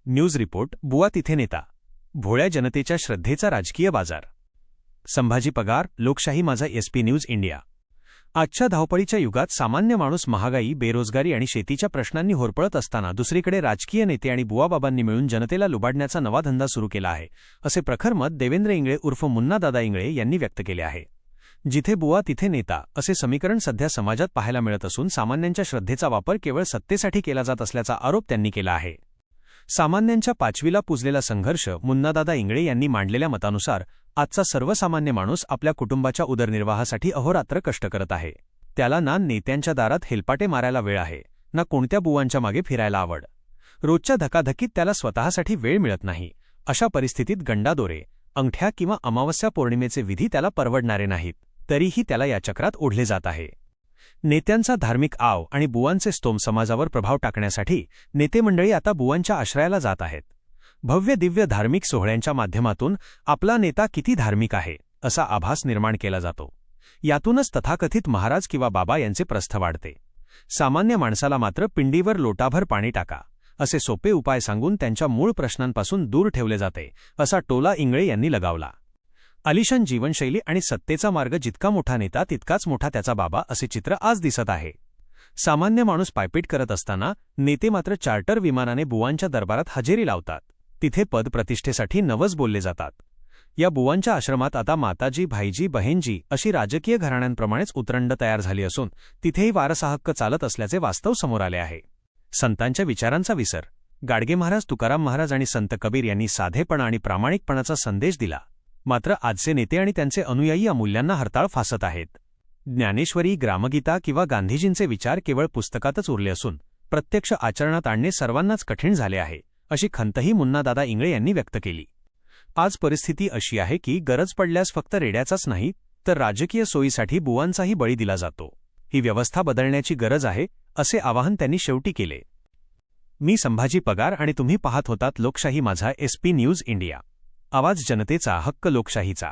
News report बुवा तिथे नेता, भोळ्या जनतेच्या श्रद्धेचा राजकीय बाजार. संभाजी पगार, लोकशाही माझा एसपी न्यूज इंडिया. आजच्या धावपळीच्या युगात सामान्य माणूस महागाई, बेरोजगारी आणि शेतीच्या प्रश्नांनी होरपळत असताना दुसरीकडे राजकीय नेते आणि बुवाबाबांनी मिळून जनतेला लुबाडण्याचा नवा धंदा सुरू केला आहे, असे प्रखर मत देवेंद्र इंगळे उर्फ मुन्नादादा इंगळे यांनी व्यक्त केले आहे. जिथे बुवा तिथे नेता असे समीकरण सध्या समाजात पाहायला मिळत असून सामान्यांच्या श्रद्धेचा वापर केवळ सत्तेसाठी केला जात असल्याचा आरोप त्यांनी केला आहे. सामान्यांच्या पाचवीला पुजलेला संघर्ष मुन्नादादा इंगळे यांनी मांडलेल्या मतानुसार आजचा सर्वसामान्य माणूस आपल्या कुटुंबाच्या उदरनिर्वाहासाठी अहोरात्र कष्ट करत आहे. त्याला ना नेत्यांच्या दारात हेलपाटे मारायला वेळ आहे, ना कोणत्या बुवांच्या मागे फिरायला आवड. रोजच्या धकाधकीत त्याला स्वतःसाठी वेळ मिळत नाही. अशा परिस्थितीत गंडादोरे, अंगठ्या किंवा अमावस्या पौर्णिमेचे विधी त्याला परवडणारे नाहीत. तरीही त्याला या चक्रात ओढले जात आहे. नेत्यांचा धार्मिक आव आणि बुवांचे स्तोम समाजावर प्रभाव टाकण्यासाठी नेते मंडळी आता बुवांच्या आश्रयाला जात आहेत. भव्य दिव्य धार्मिक सोहळ्यांच्या माध्यमातून आपला नेता किती धार्मिक आहे असा आभास निर्माण केला जातो. यातूनच तथाकथित महाराज किंवा बाबा यांचे प्रस्थ वाढते. सामान्य माणसाला मात्र पिंडीवर लोटाभर पाणी टाका असे सोपे उपाय सांगून त्यांच्या मूळ प्रश्नांपासून दूर ठेवले जाते, असा टोला इंगळे यांनी लगावला. आलिशान जीवनशैली आणि सत्तेचा मार्ग जितका मोठा नेता तितकाच मोठा त्याचा बाबा असे चित्र आज दिसत आहे. सामान्य माणूस पायपीट करत असताना नेते मात्र चार्टर विमानाने बुवांच्या दरबारात हजेरी लावतात. तिथे पद प्रतिष्ठेसाठी नवस बोलले जातात. या बुवांच्या आश्रमात आता माताजी, भाईजी, बहेनजी अशी राजकीय घराण्यांप्रमाणेच उतरंड तयार झाली असून तिथेही वारसाहक्क चालत असल्याचे वास्तव समोर आले आहे. संतांच्या विचारांचा विसर. गाडगे महाराज, तुकाराम महाराज आणि संत कबीर यांनी साधेपणा आणि प्रामाणिकपणाचा संदेश दिला. मात्र आजचे नेते आणि त्यांचे अनुयायी या मूल्यांना हरताळ फासत आहेत. ज्ञानेश्वरी, ग्रामगीता किंवा गांधीजींचे विचार केवळ पुस्तकातच उरले असून प्रत्यक्ष आचरणात आणणे सर्वांनाच कठीण झाले आहे, अशी खंतही मुन्नादादा इंगळे यांनी व्यक्त केली. आज परिस्थिती अशी आहे की गरज पडल्यास फक्त रेड्याचाच नाही तर राजकीय सोयीसाठी बुवांचाही बळी दिला जातो. ही व्यवस्था बदलण्याची गरज आहे, असे आवाहन त्यांनी शेवटी केले. मी संभाजी पगार आणि तुम्ही पाहत होतात लोकशाही माझा एसपी न्यूज इंडिया. आवाज जनतेचा, हक्क लोकशाहीचा.